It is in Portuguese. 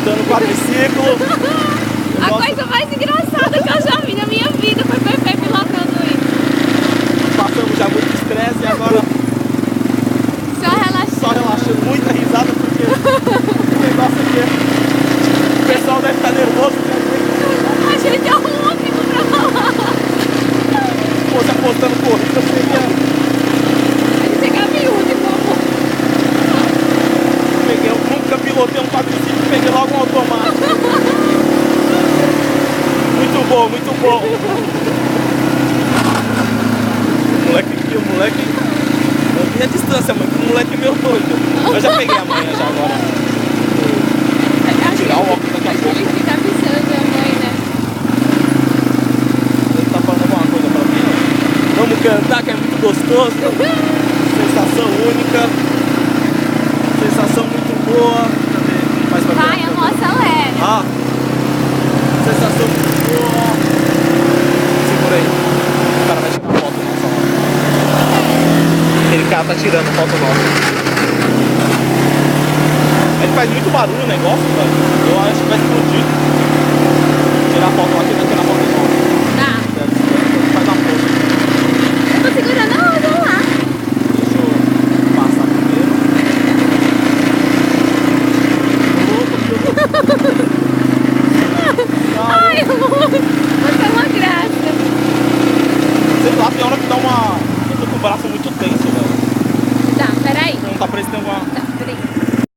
pilotando quadriciclo. A coisa mais engraçada que eu já vi na minha vida foi Pepe pilotando isso. Passamos já muito estresse e agora só relaxando, muita risada porque o negócio aqui, o pessoal deve estar nervoso. A gente é o único pra falar. Se fosse apostando corrida, seria... A gente é gaviúdo, como? Eu nunca pilotei um quadriciclo, peguei logo um automático. Muito bom, muito bom. O moleque... Eu vi a distância, mano. O moleque é meio doido. Eu já peguei a manhã já agora. Tirar o óculos daqui a pouco. Ele fica avisando a mãe, né? Ele tá falando alguma coisa pra mim? Vamos cantar, que é muito gostoso. Sensação única. Sensação muito boa. Cadê? Mais pra Vai, frente. amor, acelera. Ah. Sensação muito boa. Segura aí. O cara vai tirar foto nossa lá. Aquele cara tá tirando foto nossa. Ele faz muito barulho o negócio, velho. Eu acho que vai explodir. Tirar foto aqui, daqui na foto.